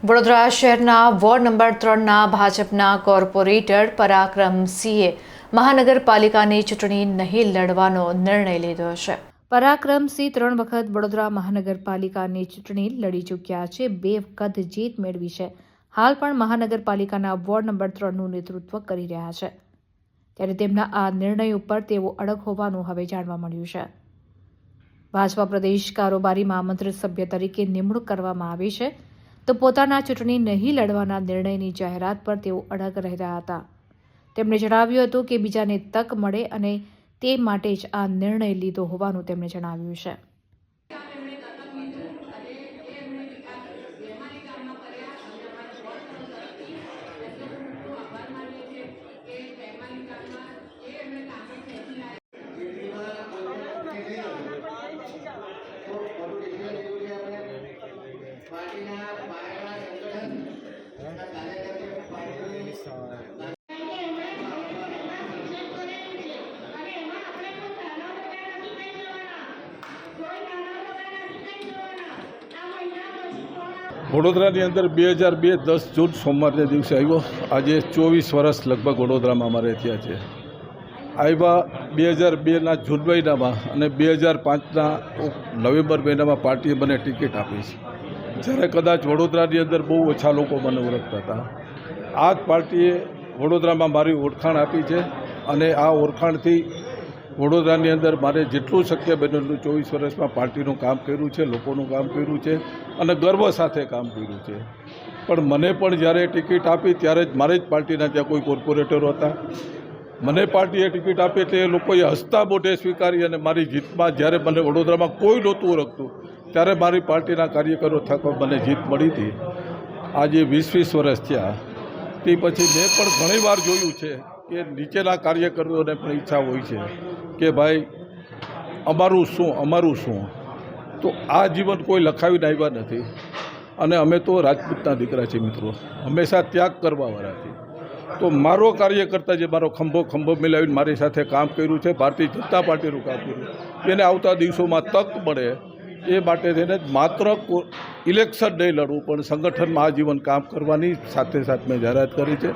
વડોદરા શહેરના ward number 3ના ભાજપના corporator પરાક્રમસિંહે મહાનગરપાલિકાની ચૂંટણી નહીં લડવાનો નિર્ણય લીધો છે। પરાક્રમસિંહ 3 વખત વડોદરા મહાનગરપાલિકાની ચૂંટણી લડી ચૂક્યા છે, 2 વખત જીત મેળવી છે। હાલ પણ મહાનગરપાલિકાના વોર્ડ નંબર 3નું નેતૃત્વ કરી રહ્યા છે, ત્યારે તેમના આ નિર્ણય ઉપર તેઓ અડગ હોવાનું હવે જાણવા મળ્યું છે। ભાજપા પ્રદેશ કારોબારીમાં આમંત્રિત સભ્ય તરીકે નિમણૂક કરવામાં આવી છે, તો પોતાના ચૂંટણી નહીં લડવાના નિર્ણયની જાહેરાત પર તેઓ અડગ રહી રહ્યા હતા। તેમણે જણાવ્યું હતું કે બીજાને તક મળે અને તે માટે જ આ નિર્ણય લીધો હોવાનું તેમણે જણાવ્યું છે। વડોદરાની અંદર 2002 10 જૂન સોમવારના દિવસે આવ્યો। આજે 24 વર્ષ લગભગ વડોદરામાં અમારે થયા છે। આવ્યા 2002ના જૂન મહિનામાં અને 2005ના નવેમ્બર મહિનામાં પાર્ટીએ મને ટિકિટ આપી છે, જ્યારે કદાચ વડોદરાની અંદર બહુ ઓછા લોકો મને ઓળખતા હતા। આ જ પાર્ટીએ વડોદરામાં મારી ઓળખાણ આપી છે અને આ ઓળખાણથી વડોદરાની અંદર મારે જેટલું શક્ય બન્યું 24 વર્ષમાં પાર્ટીનું કામ કર્યું છે, લોકોનું કામ કર્યું છે અને ગર્વ સાથે કામ કર્યું છે। પણ મને પણ જ્યારે ટિકિટ આપી ત્યારે જ મારી જ પાર્ટીના ત્યાં કોઈ કોર્પોરેટરો હતા, મને પાર્ટીએ ટિકિટ આપી એટલે એ લોકોએ હસતા મોઢે સ્વીકારી અને મારી જીતમાં જ્યારે મને વડોદરામાં કોઈ નહોતું ઓળખતું ત્યારે મારી પાર્ટીના કાર્યકરો થકી મને જીત મળી હતી। આજે 20 વર્ષ થયા તે પછી મેં પણ ઘણીવાર જોયું છે કે નીચેના કાર્યકરોને પણ ઈચ્છા હોય છે કે ભાઈ અમારું શું, તો આ જીવન કોઈ લખાવીને આવ્યા નથી અને અમે તો રાજપૂતના દીકરા છીએ મિત્રો, હંમેશા ત્યાગ કરવાવાળા છીએ। તો મારો કાર્યકર્તા જે મારો ખંભો મિલાવીને મારી સાથે કામ કર્યું છે, ભારતીય જનતા પાર્ટીનું કામ કર્યું, એને આવતા દિવસોમાં તક મળે એ માટે થઈને માત્ર ઇલેક્શન નહીં લડવું પણ સંગઠનમાં આજીવન કામ કરવાની સાથે મેં જાહેરાત કરી છે।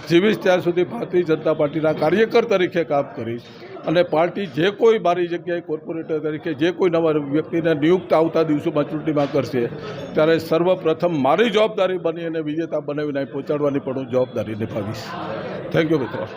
જીવીશ ત્યાં સુધી ભારતીય જનતા પાર્ટીના કાર્યકર તરીકે કામ કરીશ અને પાર્ટી જે કોઈ મારી જગ્યાએ કોર્પોરેટર તરીકે જે કોઈ નવા વ્યક્તિને નિયુક્ત આવતા દિવસોમાં ચૂંટણીમાં કરશે ત્યારે સર્વપ્રથમ મારી જવાબદારી બની અને વિજેતા બનાવીને પહોંચાડવાની પણ હું જવાબદારી નિભાવીશ। થેન્ક યુ મિત્રો।